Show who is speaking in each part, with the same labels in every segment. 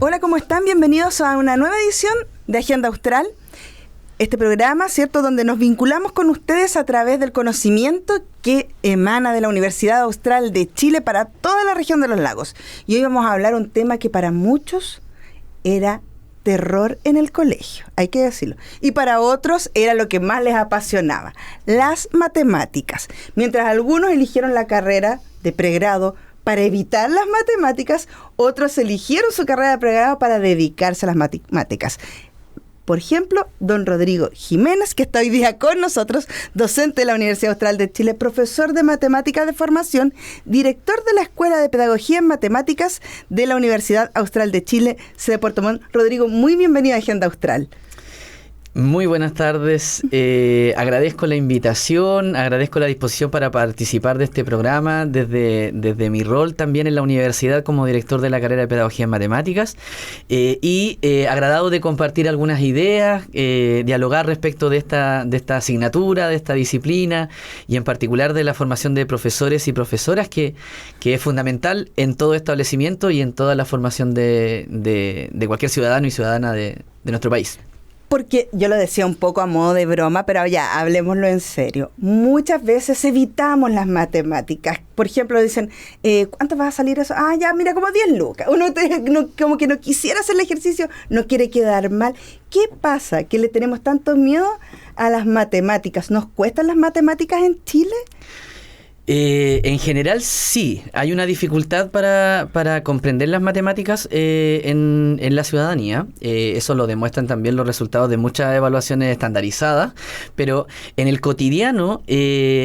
Speaker 1: Hola, ¿cómo están? Bienvenidos a una nueva edición de Agenda Austral. Este programa, ¿cierto?, donde nos vinculamos con ustedes a través del conocimiento que emana de la Universidad Austral de Chile para toda la región de los lagos. Y hoy vamos a hablar un tema que para muchos era terror en el colegio, hay que decirlo. Y para otros era lo que más les apasionaba, las matemáticas. Mientras algunos eligieron la carrera de pregrado para evitar las matemáticas, otros eligieron su carrera de pregrado para dedicarse a las matemáticas. Por ejemplo, don Rodrigo Jiménez, que está hoy día con nosotros, docente de la Universidad Austral de Chile, profesor de matemáticas de formación, director de la Escuela de Pedagogía en Matemáticas de la Universidad Austral de Chile, sede Puerto Montt. Rodrigo, muy bienvenido a Agenda Austral.
Speaker 2: Muy buenas tardes, agradezco la invitación, agradezco la disposición para participar de este programa desde mi rol también en la universidad como director de la carrera de Pedagogía en Matemáticas y agradado de compartir algunas ideas, dialogar respecto de esta asignatura, de esta disciplina y en particular de la formación de profesores y profesoras que es fundamental en todo establecimiento y en toda la formación de cualquier ciudadano y ciudadana de nuestro país.
Speaker 1: Porque yo lo decía un poco a modo de broma, pero ya, hablemoslo en serio. Muchas veces evitamos las matemáticas. Por ejemplo, dicen, ¿cuánto va a salir eso? Ah, ya, mira, como 10 lucas. Uno como que no quisiera hacer el ejercicio, no quiere quedar mal. ¿Qué pasa? ¿Que le tenemos tanto miedo a las matemáticas? ¿Nos cuestan las matemáticas en Chile?
Speaker 2: En general sí, hay una dificultad para comprender las matemáticas en la ciudadanía. Eso lo demuestran también los resultados de muchas evaluaciones estandarizadas, pero en el cotidiano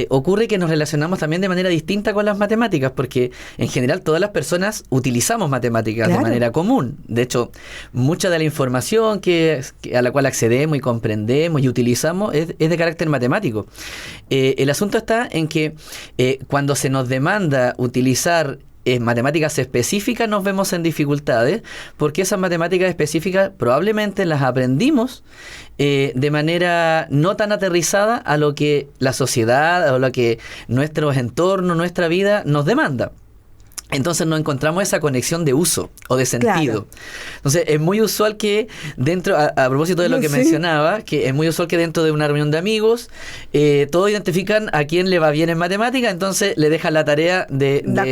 Speaker 2: ocurre que nos relacionamos también de manera distinta con las matemáticas, porque en general todas las personas utilizamos matemáticas de manera común. De hecho, mucha de la información a la cual accedemos y comprendemos y utilizamos es de carácter matemático. El asunto está en que cuando se nos demanda utilizar matemáticas específicas nos vemos en dificultades porque esas matemáticas específicas probablemente las aprendimos de manera no tan aterrizada a lo que la sociedad o lo que nuestro entorno, nuestra vida nos demanda. Entonces no encontramos esa conexión de uso o de sentido. Claro. Entonces es muy usual que dentro, a propósito de lo que mencionaba, que es muy usual que dentro de una reunión de amigos, todos identifican a quién le va bien en matemática, entonces le dejan la tarea de la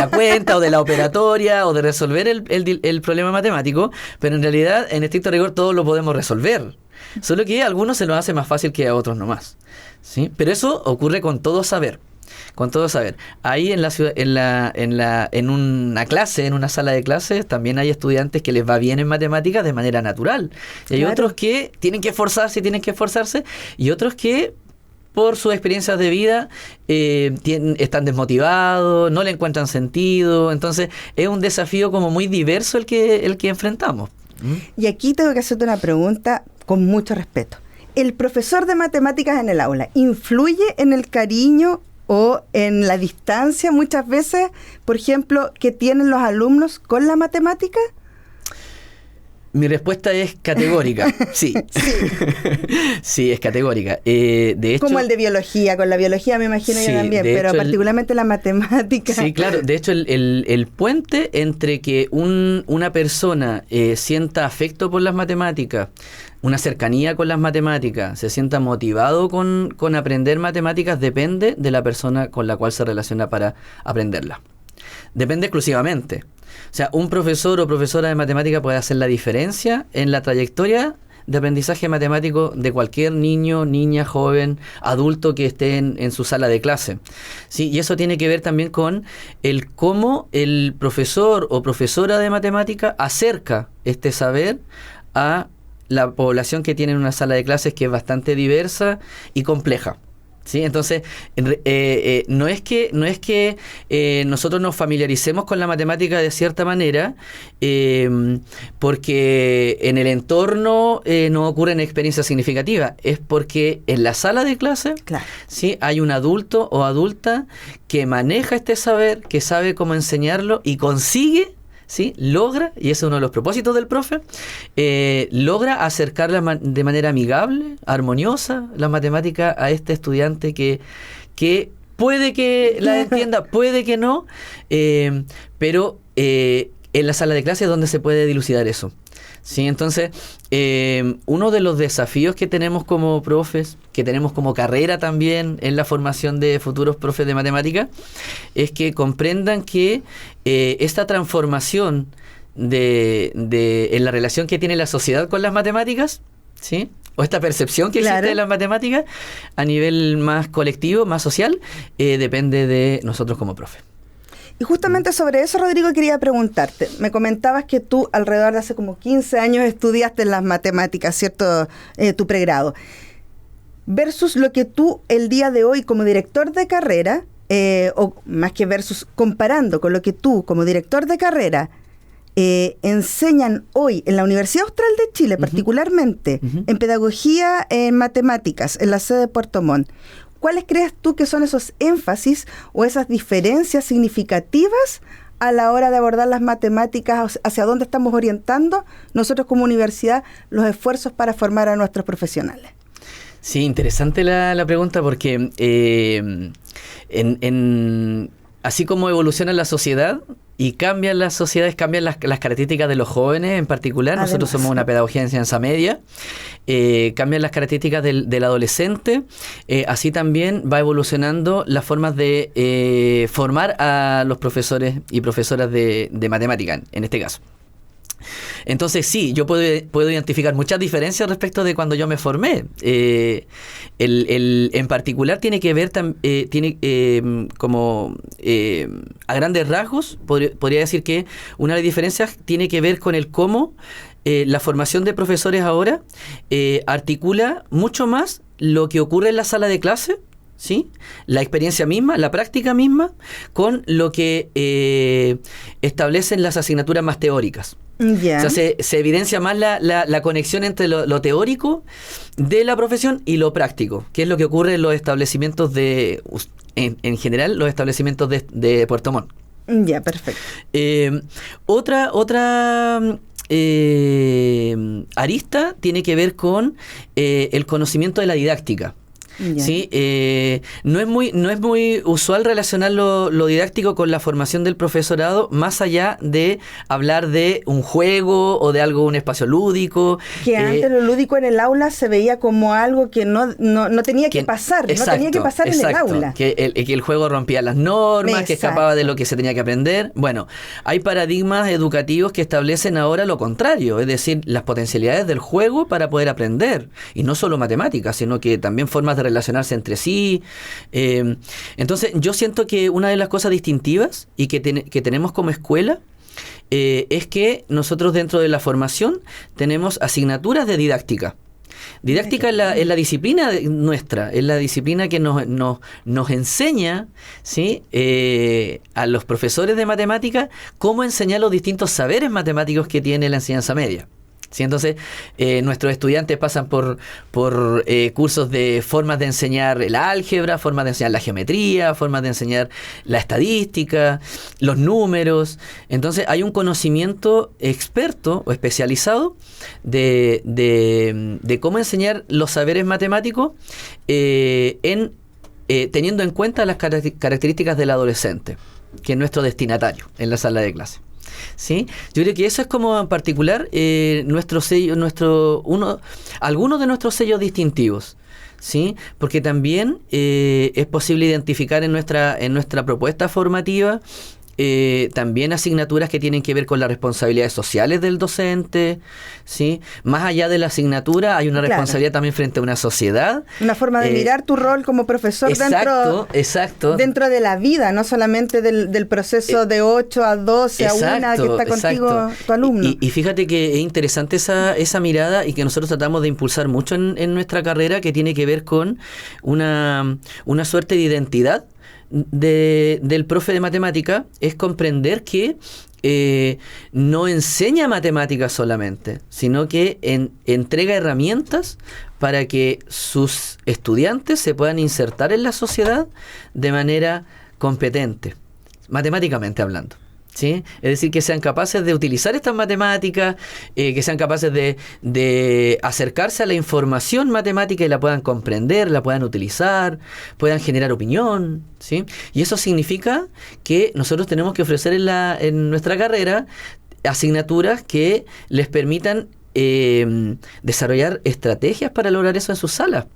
Speaker 2: cuenta o de la operatoria o de resolver el problema matemático, pero en realidad, en estricto rigor, todos lo podemos resolver. Solo que a algunos se nos hace más fácil que a otros nomás, ¿sí? Pero eso ocurre con todo saber. Con todo saber. Ahí en una clase, en una sala de clases, también hay estudiantes que les va bien en matemáticas de manera natural. Y hay otros que tienen que esforzarse, y otros que por sus experiencias de vida están desmotivados, no le encuentran sentido. Entonces es un desafío como muy diverso el que enfrentamos.
Speaker 1: Y aquí tengo que hacerte una pregunta con mucho respeto. ¿El profesor de matemáticas en el aula influye en el cariño o en la distancia muchas veces, por ejemplo, que tienen los alumnos con la matemática?
Speaker 2: Mi respuesta es categórica, sí. Sí, es categórica. De hecho,
Speaker 1: como el de biología, con la biología me imagino yo también, pero particularmente la matemática.
Speaker 2: Sí, claro. De hecho, el puente entre que una persona sienta afecto por las matemáticas, una cercanía con las matemáticas, se sienta motivado con aprender matemáticas, depende de la persona con la cual se relaciona para aprenderla. Depende exclusivamente. O sea, un profesor o profesora de matemática puede hacer la diferencia en la trayectoria de aprendizaje matemático de cualquier niño, niña, joven, adulto que esté en su sala de clase. ¿Sí? Y eso tiene que ver también con el cómo el profesor o profesora de matemática acerca este saber a la población que tiene en una sala de clases que es bastante diversa y compleja. ¿Sí? Entonces, no es que nosotros nos familiaricemos con la matemática de cierta manera, porque en el entorno no ocurren experiencias significativas, es porque en la sala de clase, claro, ¿sí?, hay un adulto o adulta que maneja este saber, que sabe cómo enseñarlo y consigue, ¿sí?, logra, y ese es uno de los propósitos del profe, logra acercar de manera amigable, armoniosa, la matemática a este estudiante que puede que la entienda, puede que no, pero en la sala de clases donde se puede dilucidar eso. Sí, entonces, uno de los desafíos que tenemos como profes, que tenemos como carrera también en la formación de futuros profes de matemática, es que comprendan que esta transformación en la relación que tiene la sociedad con las matemáticas, ¿sí?, o esta percepción que existe de las matemáticas a nivel más colectivo, más social, depende de nosotros como profes.
Speaker 1: Y justamente sobre eso, Rodrigo, quería preguntarte. Me comentabas que tú alrededor de hace como 15 años estudiaste las matemáticas, ¿cierto? Tu pregrado. Versus lo que tú el día de hoy como director de carrera, o más que versus, comparando con lo que tú como director de carrera enseñan hoy en la Universidad Austral de Chile, particularmente en pedagogía en matemáticas, en la sede de Puerto Montt. ¿Cuáles crees tú que son esos énfasis o esas diferencias significativas a la hora de abordar las matemáticas, hacia dónde estamos orientando nosotros como universidad los esfuerzos para formar a nuestros profesionales?
Speaker 2: Sí, interesante la pregunta porque así como evoluciona la sociedad y cambian las sociedades, cambian las características de los jóvenes en particular. Además, nosotros somos una pedagogía de enseñanza media, cambian las características del adolescente, así también va evolucionando las formas de formar a los profesores y profesoras de matemática, en este caso. Entonces sí, yo puedo identificar muchas diferencias respecto de cuando yo me formé. En particular tiene que ver, a grandes rasgos, podría decir que una de las diferencias tiene que ver con el cómo la formación de profesores ahora articula mucho más lo que ocurre en la sala de clase, ¿sí?, la experiencia misma, la práctica misma, con lo que establecen las asignaturas más teóricas.
Speaker 1: Yeah.
Speaker 2: O sea, se evidencia más la conexión entre lo teórico de la profesión y lo práctico, que es lo que ocurre en los establecimientos en general, los establecimientos de Puerto Montt.
Speaker 1: Ya, perfecto.
Speaker 2: Otra arista tiene que ver con el conocimiento de la didáctica. Yeah. ¿Sí? No es muy usual relacionar lo didáctico con la formación del profesorado, más allá de hablar de un juego o de algo, un espacio lúdico.
Speaker 1: Que antes lo lúdico en el aula se veía como algo que no tenía que pasar,
Speaker 2: exacto,
Speaker 1: no tenía que pasar en el aula.
Speaker 2: Que el juego rompía las normas, exacto, que escapaba de lo que se tenía que aprender. Bueno, hay paradigmas educativos que establecen ahora lo contrario, es decir, las potencialidades del juego para poder aprender. Y no solo matemáticas, sino que también formas de relacionarse entre sí. Entonces yo siento que una de las cosas distintivas y que tenemos como escuela es que nosotros dentro de la formación tenemos asignaturas de didáctica. Didáctica es la disciplina nuestra, es la disciplina que nos enseña, ¿sí?, a los profesores de matemática cómo enseñar los distintos saberes matemáticos que tiene la enseñanza media. ¿Sí? Entonces, nuestros estudiantes pasan por cursos de formas de enseñar el álgebra, formas de enseñar la geometría, formas de enseñar la estadística, los números. Entonces, hay un conocimiento experto o especializado de cómo enseñar los saberes matemáticos teniendo en cuenta las características del adolescente, que es nuestro destinatario en la sala de clase. ¿Sí? Yo creo que eso es como en particular nuestro sello, algunos de nuestros sellos distintivos, ¿sí? Porque también es posible identificar en nuestra propuesta formativa también asignaturas que tienen que ver con las responsabilidades sociales del docente, ¿sí? Más allá de la asignatura hay una responsabilidad también frente a una sociedad. Una forma de mirar tu rol como profesor dentro de la vida, no solamente del proceso de 8 a 12 a 1 que está contigo tu alumno. Y fíjate que es interesante esa mirada y que nosotros tratamos de impulsar mucho en nuestra carrera, que tiene que ver con una suerte de identidad del profe de matemática, es comprender que no enseña matemáticas solamente, sino que entrega herramientas para que sus estudiantes se puedan insertar en la sociedad de manera competente, matemáticamente hablando. ¿Sí? Es decir, que sean capaces de utilizar estas matemáticas, que sean capaces de acercarse a la información matemática y la puedan comprender, la puedan utilizar, puedan generar opinión, ¿sí? Y eso significa que nosotros tenemos que ofrecer en nuestra carrera asignaturas que les permitan desarrollar estrategias para lograr eso en sus salas.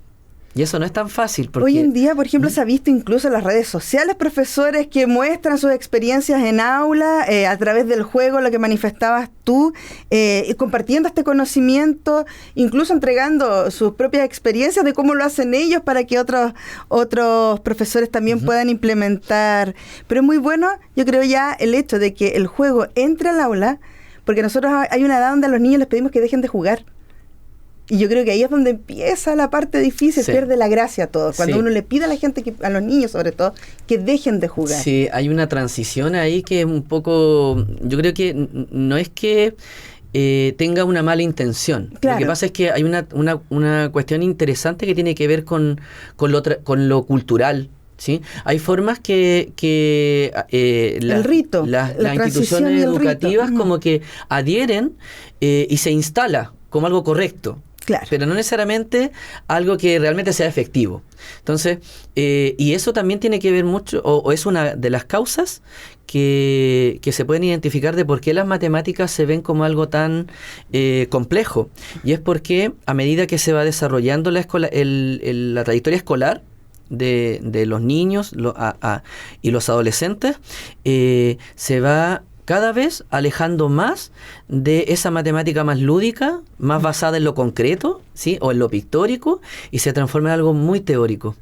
Speaker 2: Y eso no es tan fácil. Porque
Speaker 1: hoy en día, por ejemplo, se ha visto incluso en las redes sociales profesores que muestran sus experiencias en aula a través del juego, lo que manifestabas tú, y compartiendo este conocimiento, incluso entregando sus propias experiencias de cómo lo hacen ellos para que otros profesores también puedan implementar. Pero es muy bueno, yo creo, ya el hecho de que el juego entre al aula, porque nosotros hay una edad donde a los niños les pedimos que dejen de jugar. Y yo creo que ahí es donde empieza la parte difícil, pierde la gracia todo. Cuando uno le pide a la gente, a los niños sobre todo, que dejen de jugar.
Speaker 2: Sí, hay una transición ahí que es un poco... Yo creo que no es que tenga una mala intención. Claro. Lo que pasa es que hay una cuestión interesante que tiene que ver con lo cultural. ¿Sí? Hay formas que
Speaker 1: el rito,
Speaker 2: las instituciones educativas como que adhieren y se instala como algo correcto.
Speaker 1: Claro.
Speaker 2: Pero no necesariamente algo que realmente sea efectivo. Entonces, y eso también tiene que ver mucho, o es una de las causas que se pueden identificar de por qué las matemáticas se ven como algo tan complejo. Y es porque a medida que se va desarrollando la trayectoria escolar de los niños y los adolescentes, se va cada vez alejando más de esa matemática más lúdica, más basada en lo concreto, ¿sí? O en lo pictórico, y se transforma en algo muy teórico.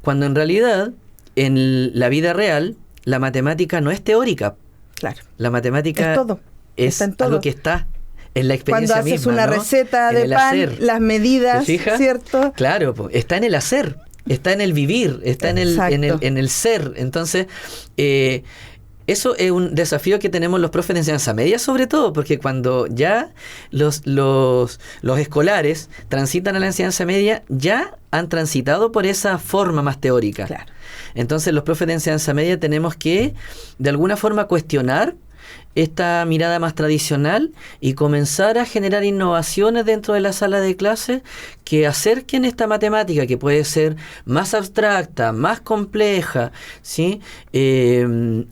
Speaker 2: Cuando en realidad, en la vida real, la matemática no es teórica.
Speaker 1: Claro.
Speaker 2: La matemática
Speaker 1: es todo.
Speaker 2: Es algo que está en la experiencia
Speaker 1: Cuando haces
Speaker 2: misma,
Speaker 1: una
Speaker 2: ¿no?
Speaker 1: receta de pan, hacer. Las medidas, ¿cierto?
Speaker 2: Claro, está en el hacer, está en el vivir, está en el ser. Entonces, eso es un desafío que tenemos los profes de enseñanza media, sobre todo, porque cuando ya los escolares transitan a la enseñanza media, ya han transitado por esa forma más teórica.
Speaker 1: Claro.
Speaker 2: Entonces, los profes de enseñanza media tenemos que, de alguna forma, cuestionar esta mirada más tradicional y comenzar a generar innovaciones dentro de la sala de clase que acerquen esta matemática, que puede ser más abstracta, más compleja, ¿sí?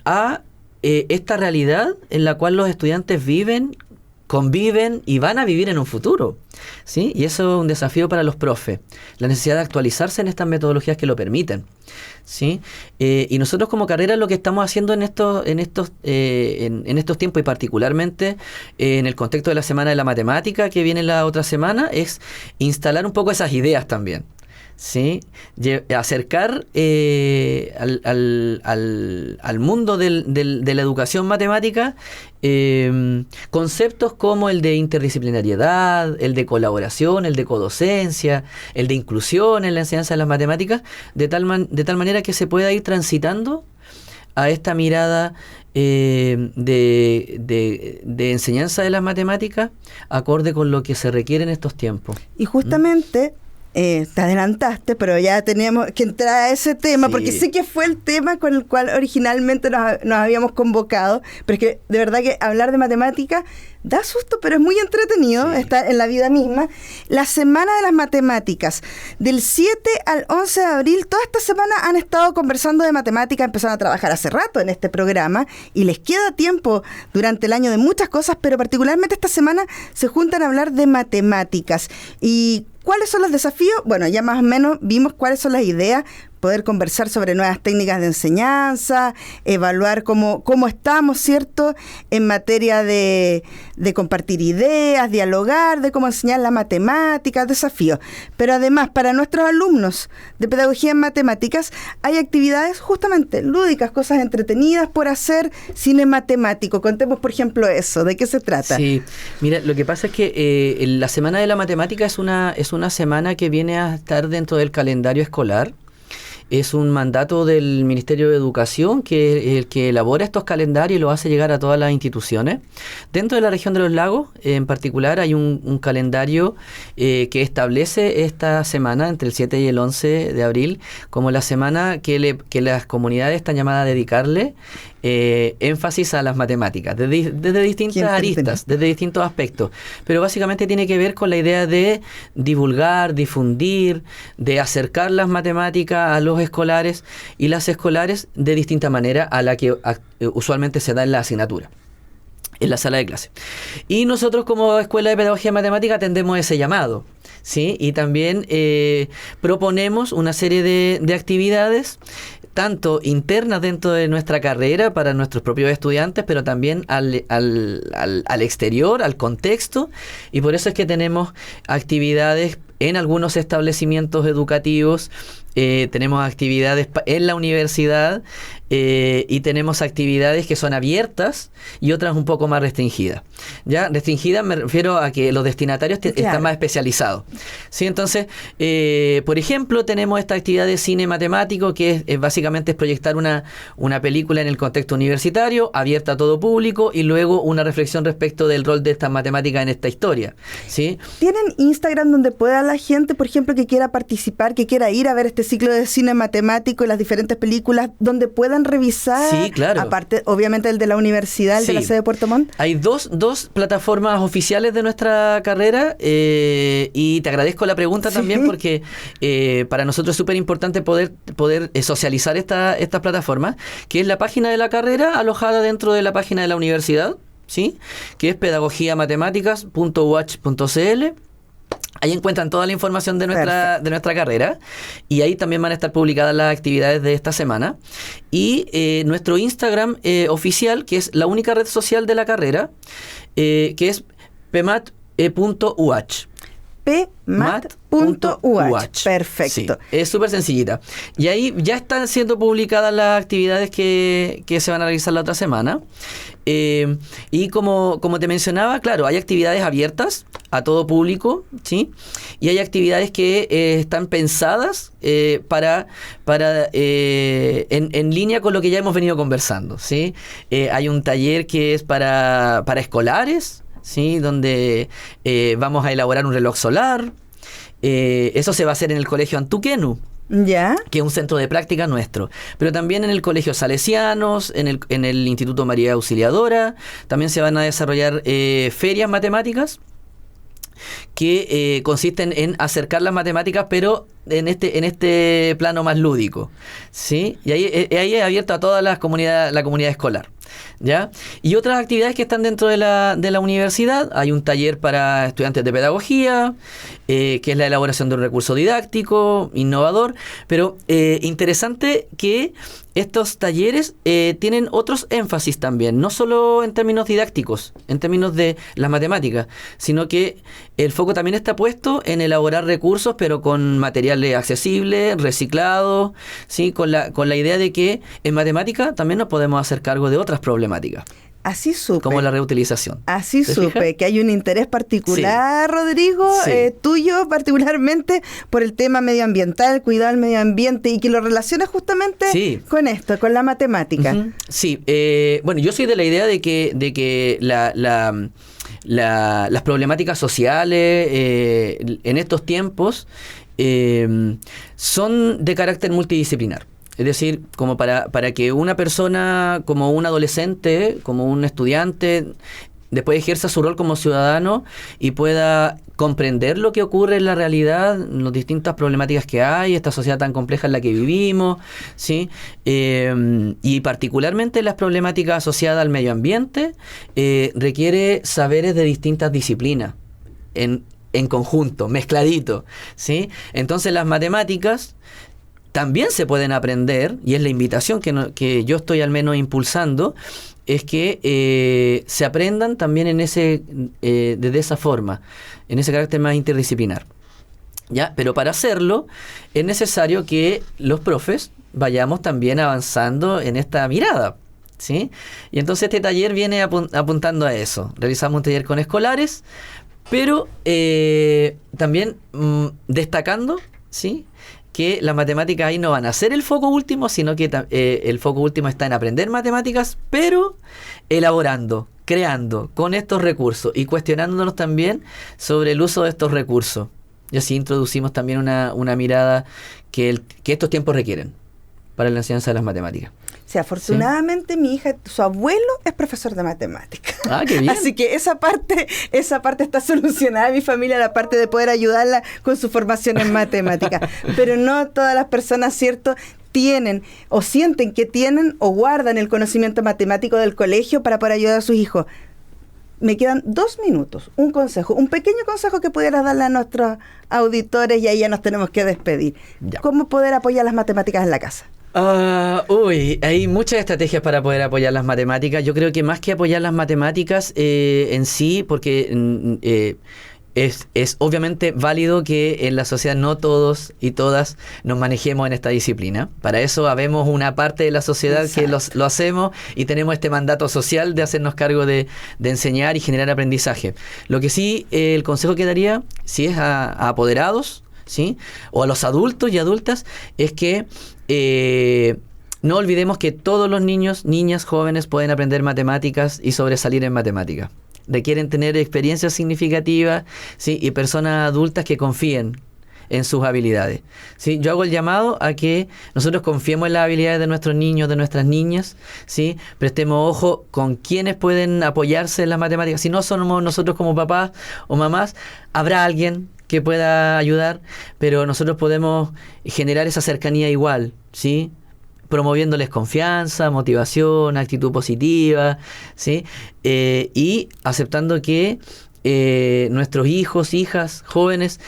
Speaker 2: A esta realidad en la cual los estudiantes viven, conviven y van a vivir en un futuro, ¿sí? Y eso es un desafío para los profes, la necesidad de actualizarse en estas metodologías que lo permiten, ¿sí? Y nosotros como carrera lo que estamos haciendo en estos tiempos, y particularmente en el contexto de la Semana de la Matemática que viene la otra semana, es instalar un poco esas ideas también. ¿Sí? Acercar al mundo de la educación matemática conceptos como el de interdisciplinariedad, el de colaboración, el de codocencia, el de inclusión en la enseñanza de las matemáticas, de tal manera que se pueda ir transitando a esta mirada de enseñanza de las matemáticas acorde con lo que se requiere en estos tiempos.
Speaker 1: Y justamente... te adelantaste, pero ya teníamos que entrar a ese tema, porque sé que fue el tema con el cual originalmente nos habíamos convocado, pero es que de verdad que hablar de matemática da susto, pero es muy entretenido, está en la vida misma. La Semana de las Matemáticas, del 7 al 11 de abril, toda esta semana han estado conversando de matemática, empezaron a trabajar hace rato en este programa, y les queda tiempo durante el año de muchas cosas, pero particularmente esta semana se juntan a hablar de matemáticas. Y ¿cuáles son los desafíos? Bueno, ya más o menos vimos cuáles son las ideas, poder conversar sobre nuevas técnicas de enseñanza, evaluar cómo estamos, ¿cierto?, en materia de compartir ideas, dialogar, de cómo enseñar la matemática, desafíos. Pero además, para nuestros alumnos de pedagogía en matemáticas, hay actividades justamente lúdicas, cosas entretenidas por hacer, cine matemático. Contemos, por ejemplo, eso, ¿de qué se trata?
Speaker 2: Sí, mira, lo que pasa es que la Semana de la Matemática es una semana que viene a estar dentro del calendario escolar. Es un mandato del Ministerio de Educación, que es el que elabora estos calendarios y los hace llegar a todas las instituciones. Dentro de la región de los lagos, en particular, hay un calendario que establece esta semana, entre el 7 y el 11 de abril, como la semana que las comunidades están llamadas a dedicarle énfasis a las matemáticas, desde distintas aristas, desde distintos aspectos. Pero básicamente tiene que ver con la idea de divulgar, difundir, de acercar las matemáticas a los escolares y las escolares de distinta manera a la que usualmente se da en la asignatura. en la sala de clase. Y nosotros como Escuela de Pedagogía Matemática atendemos ese llamado, ¿sí? Y también proponemos una serie de actividades, tanto internas dentro de nuestra carrera para nuestros propios estudiantes, pero también al exterior, al contexto, y por eso es que tenemos actividades en algunos establecimientos educativos, tenemos actividades en la universidad y tenemos actividades que son abiertas y otras un poco más restringidas. Ya restringidas me refiero a que los destinatarios están más especializados. ¿Sí? Entonces, por ejemplo, tenemos esta actividad de cine matemático que básicamente es proyectar una película en el contexto universitario, abierta a todo público, y luego una reflexión respecto del rol de estas matemáticas en esta historia. ¿Sí?
Speaker 1: ¿Tienen Instagram donde pueda la gente, por ejemplo, que quiera participar, que quiera ir a ver este ciclo de cine matemático y las diferentes películas, donde puedan revisar?
Speaker 2: Sí, claro.
Speaker 1: Aparte, obviamente, el de la universidad, el de la sede de Puerto Montt.
Speaker 2: Hay dos plataformas oficiales de nuestra carrera, y te agradezco la pregunta también, porque para nosotros es súper importante poder socializar estas plataformas, que es la página de la carrera alojada dentro de la página de la universidad, ¿sí? Que es pedagogiamatemáticas.uach.cl. Ahí encuentran toda la información de nuestra carrera, y ahí también van a estar publicadas las actividades de esta semana. Y nuestro Instagram oficial, que es la única red social de la carrera, que es pmat.uach.
Speaker 1: pmat.uach. Perfecto.
Speaker 2: Sí, es súper sencillita. Y ahí ya están siendo publicadas las actividades que se van a realizar la otra semana. Y como te mencionaba, claro, hay actividades abiertas a todo público, ¿sí? Y hay actividades que están pensadas para en línea con lo que ya hemos venido conversando, ¿sí? Hay un taller que es para escolares, ¿sí? Donde vamos a elaborar un reloj solar. Eso se va a hacer en el Colegio Antuquenu,
Speaker 1: ¿ya?
Speaker 2: Que es un centro de práctica nuestro. Pero también en el Colegio Salesianos, en el Instituto María Auxiliadora, también se van a desarrollar ferias matemáticas que consisten en acercar las matemáticas, pero en este plano más lúdico, ¿sí? Y ahí es abierto a toda la comunidad escolar, ¿ya? Y otras actividades que están dentro de la universidad. Hay un taller para estudiantes de pedagogía, que es la elaboración de un recurso didáctico innovador, pero interesante que estos talleres tienen otros énfasis también, no solo en términos didácticos, en términos de las matemáticas, sino que el foco también está puesto en elaborar recursos, pero con materiales accesibles, reciclados, ¿sí? Con la idea de que en matemática también nos podemos hacer cargo de otras problemáticas.
Speaker 1: Así supe.
Speaker 2: Como la reutilización.
Speaker 1: Así supe, que hay un interés particular, sí. Rodrigo, sí. Tuyo particularmente, por el tema medioambiental, cuidado del medio ambiente, y que lo relaciona justamente
Speaker 2: sí.
Speaker 1: con esto, con la matemática.
Speaker 2: Uh-huh. Sí, bueno, yo soy de la idea de que las problemáticas sociales en estos tiempos son de carácter multidisciplinar. Es decir, como para que una persona, como un adolescente, como un estudiante, después ejerza su rol como ciudadano y pueda comprender lo que ocurre en la realidad, las distintas problemáticas que hay, esta sociedad tan compleja en la que vivimos, ¿sí? Y particularmente las problemáticas asociadas al medio ambiente, requiere saberes de distintas disciplinas en conjunto, mezcladito, ¿sí? Entonces las matemáticas también se pueden aprender, y es la invitación que yo estoy al menos impulsando, es que se aprendan también desde esa forma, en ese carácter más interdisciplinar. ¿Ya? Pero para hacerlo es necesario que los profes vayamos también avanzando en esta mirada, ¿sí? Y entonces este taller viene apuntando a eso. Realizamos un taller con escolares, pero también destacando, ¿sí?, que las matemáticas ahí no van a ser el foco último, sino que el foco último está en aprender matemáticas, pero elaborando, creando con estos recursos y cuestionándonos también sobre el uso de estos recursos. Y así introducimos también una mirada que estos tiempos requieren para la enseñanza de las matemáticas.
Speaker 1: Sí, afortunadamente, ¿sí? Mi hija, su abuelo es profesor de matemáticas.
Speaker 2: Ah, qué bien.
Speaker 1: Así que esa parte está solucionada en mi familia, la parte de poder ayudarla con su formación en matemáticas. Pero no todas las personas, ¿cierto?, tienen o sienten que tienen o guardan el conocimiento matemático del colegio para poder ayudar a sus hijos. me quedan 2 minutos. Un consejo, un pequeño consejo que pudieras darle a nuestros auditores y ahí ya nos tenemos que despedir.
Speaker 2: Ya.
Speaker 1: ¿Cómo poder apoyar las matemáticas en la casa?
Speaker 2: Hay muchas estrategias para poder apoyar las matemáticas. Yo creo que más que apoyar las matemáticas en sí, porque es obviamente válido que en la sociedad no todos y todas nos manejemos en esta disciplina. Para eso habemos una parte de la sociedad que lo hacemos y tenemos este mandato social de hacernos cargo de enseñar y generar aprendizaje. Lo que sí, el consejo que daría, si es a apoderados, ¿sí?, o a los adultos y adultas, es que no olvidemos que todos los niños, niñas, jóvenes pueden aprender matemáticas y sobresalir en matemáticas. Requieren tener experiencias significativas, ¿sí?, y personas adultas que confíen en sus habilidades, ¿sí? Yo hago el llamado a que nosotros confiemos en las habilidades de nuestros niños, de nuestras niñas, ¿sí? Prestemos ojo con quienes pueden apoyarse en las matemáticas. Si no somos nosotros como papás o mamás, habrá alguien que pueda ayudar, pero nosotros podemos generar esa cercanía igual, ¿sí?, promoviéndoles confianza, motivación, actitud positiva, ¿sí?, y aceptando que nuestros hijos, hijas, jóvenes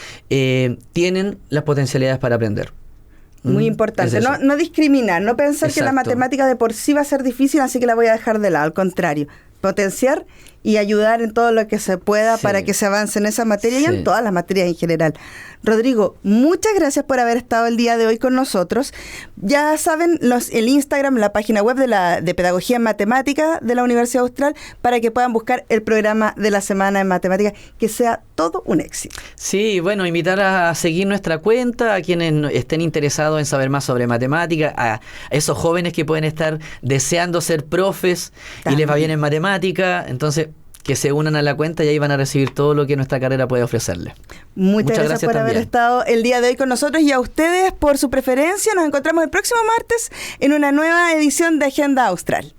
Speaker 2: tienen las potencialidades para aprender.
Speaker 1: Muy importante, no discriminar, no pensar que la matemática de por sí va a ser difícil, así que la voy a dejar de lado, al contrario, potenciar y ayudar en todo lo que se pueda para que se avance en esa materia y en todas las materias en general. Rodrigo, muchas gracias por haber estado el día de hoy con nosotros. Ya saben, el Instagram, la página web de Pedagogía en Matemática de la Universidad Austral, para que puedan buscar el programa de la semana en matemáticas, que sea todo un éxito.
Speaker 2: Sí, bueno, invitar a seguir nuestra cuenta, a quienes estén interesados en saber más sobre matemática, a esos jóvenes que pueden estar deseando ser profes y les va bien en matemática, entonces que se unan a la cuenta y ahí van a recibir todo lo que nuestra carrera puede ofrecerles.
Speaker 1: Muchas gracias por haber estado el día de hoy con nosotros y a ustedes por su preferencia. Nos encontramos el próximo martes en una nueva edición de Agenda Austral.